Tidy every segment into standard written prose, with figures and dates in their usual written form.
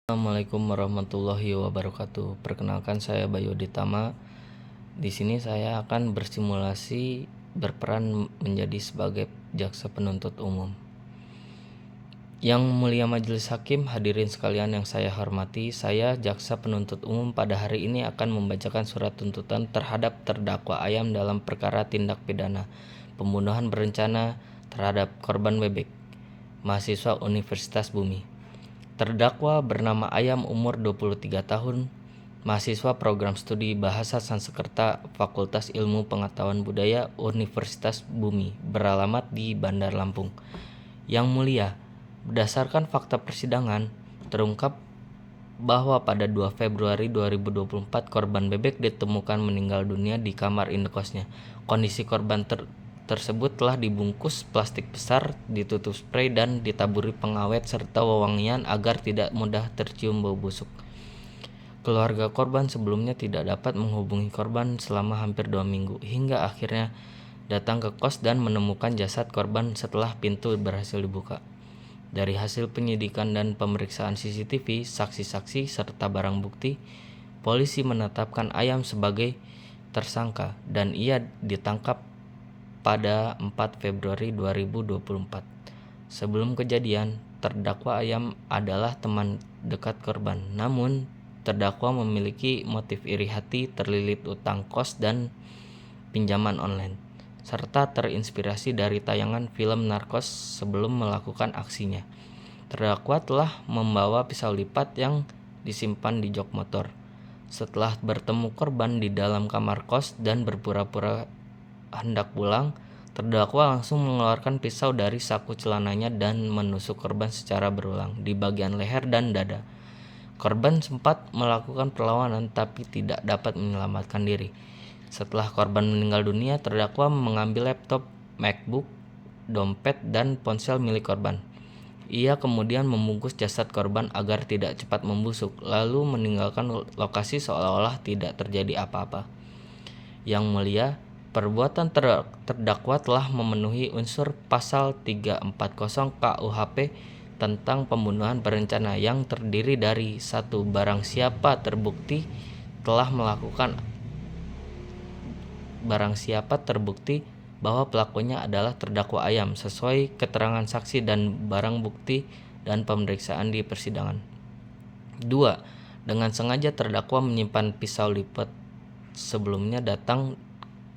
Assalamualaikum warahmatullahi wabarakatuh. Perkenalkan, saya Bayu Ditama. Di sini saya akan bersimulasi berperan menjadi sebagai jaksa penuntut umum. Yang mulia majelis hakim, hadirin sekalian yang saya hormati, saya jaksa penuntut umum pada hari ini akan membacakan surat tuntutan terhadap terdakwa Ayam dalam perkara tindak pidana pembunuhan berencana terhadap korban bebek, mahasiswa Universitas Bumi. Terdakwa bernama Ayam, umur 23 tahun, mahasiswa program studi Bahasa Sanskerta Fakultas Ilmu Pengetahuan Budaya Universitas Bumi, beralamat di Bandar Lampung. Yang mulia, berdasarkan fakta persidangan, terungkap bahwa pada 2 Februari 2024 korban bebek ditemukan meninggal dunia di kamar indekosnya. Kondisi korban tersebut telah dibungkus plastik besar, ditutup spray dan ditaburi pengawet serta wewangian agar tidak mudah tercium bau busuk. Keluarga korban sebelumnya tidak dapat menghubungi korban selama hampir 2 minggu, hingga akhirnya datang ke kos dan menemukan jasad korban setelah pintu berhasil dibuka. Dari hasil penyidikan dan pemeriksaan CCTV, saksi-saksi, serta barang bukti, polisi menetapkan Ayam sebagai tersangka dan ia ditangkap pada 4 Februari 2024. Sebelum kejadian, terdakwa Ayam adalah teman dekat korban. Namun, terdakwa memiliki motif iri hati, terlilit utang kos dan pinjaman online, serta terinspirasi dari tayangan film Narcos sebelum melakukan aksinya. Terdakwa telah membawa pisau lipat yang disimpan di jok motor. Setelah bertemu korban di dalam kamar kos dan berpura-pura hendak pulang, terdakwa langsung mengeluarkan pisau dari saku celananya dan menusuk korban secara berulang di bagian leher dan dada. Korban sempat melakukan perlawanan tapi tidak dapat menyelamatkan diri. Setelah korban meninggal dunia, terdakwa mengambil laptop, MacBook, dompet, dan ponsel milik korban. Ia kemudian membungkus jasad korban agar tidak cepat membusuk, lalu meninggalkan lokasi seolah-olah tidak terjadi apa-apa. Yang mulia, perbuatan terdakwa telah memenuhi unsur pasal 340 KUHP tentang pembunuhan berencana yang terdiri dari 1. Barang siapa terbukti bahwa pelakunya adalah terdakwa Ayam sesuai keterangan saksi dan barang bukti dan pemeriksaan di persidangan. 2. Dengan sengaja terdakwa menyimpan pisau lipat sebelumnya datang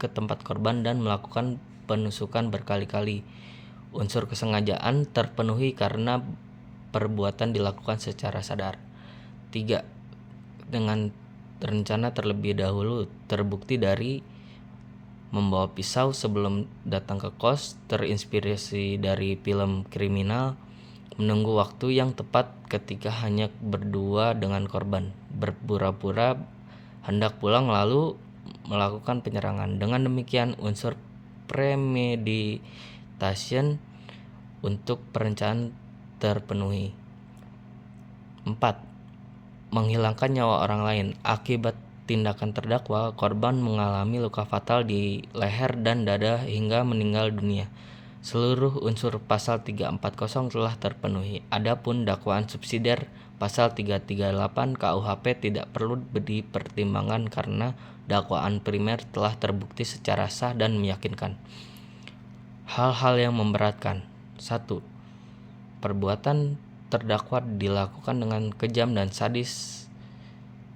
ke tempat korban dan melakukan penusukan berkali-kali. Unsur kesengajaan terpenuhi karena perbuatan dilakukan secara sadar. 3. Dengan rencana terlebih dahulu terbukti dari membawa pisau sebelum datang ke kos, terinspirasi dari film kriminal, menunggu waktu yang tepat ketika hanya berdua dengan korban, berpura-pura hendak pulang lalu melakukan penyerangan. Dengan demikian, unsur premeditation untuk perencanaan terpenuhi. 4. Menghilangkan nyawa orang lain. Akibat tindakan terdakwa, korban mengalami luka fatal di leher dan dada hingga meninggal dunia. Seluruh unsur pasal 340 telah terpenuhi. Adapun dakwaan subsidiar pasal 338 KUHP tidak perlu dipertimbangkan karena dakwaan primer telah terbukti secara sah dan meyakinkan. Hal-hal yang memberatkan. 1. Perbuatan terdakwa dilakukan dengan kejam dan sadis,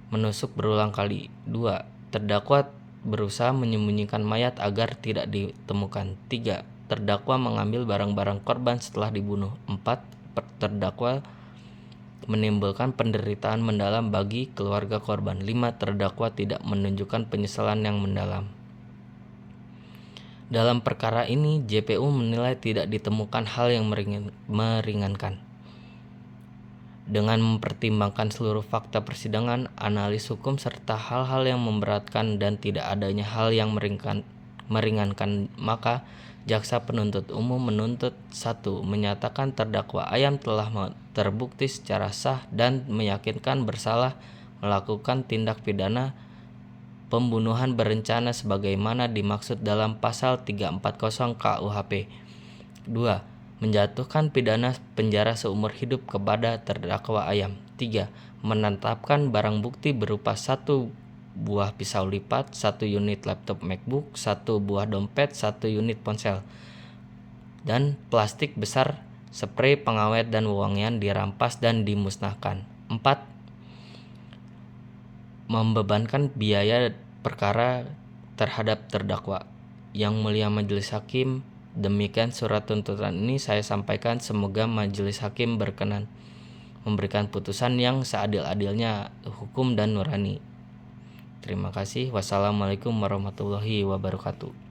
menusuk berulang kali. 2. Terdakwa berusaha menyembunyikan mayat agar tidak ditemukan. 3. Terdakwa mengambil barang-barang korban setelah dibunuh. 4. Terdakwa menimbulkan penderitaan mendalam bagi keluarga korban. 5. Terdakwa tidak menunjukkan penyesalan yang mendalam. Dalam perkara ini, JPU menilai tidak ditemukan hal yang meringankan. Dengan mempertimbangkan seluruh fakta persidangan, analis hukum, serta hal-hal yang memberatkan dan tidak adanya hal yang meringankan, maka jaksa penuntut umum menuntut 1. Menyatakan terdakwa Ayam telah terbukti secara sah dan meyakinkan bersalah melakukan tindak pidana pembunuhan berencana sebagaimana dimaksud dalam pasal 340 KUHP. 2. Menjatuhkan pidana penjara seumur hidup kepada terdakwa Ayam. 3. Menetapkan barang bukti berupa 1 buah pisau lipat, 1 unit laptop MacBook, 1 buah dompet, 1 unit ponsel, dan plastik besar spray pengawet dan wewangian dirampas dan dimusnahkan. 4. Membebankan biaya perkara terhadap terdakwa. Yang Mulia Majelis Hakim, demikian surat tuntutan ini saya sampaikan. Semoga Majelis Hakim berkenan memberikan putusan yang seadil-adilnya, hukum dan nurani. Terima kasih. Wassalamualaikum warahmatullahi wabarakatuh.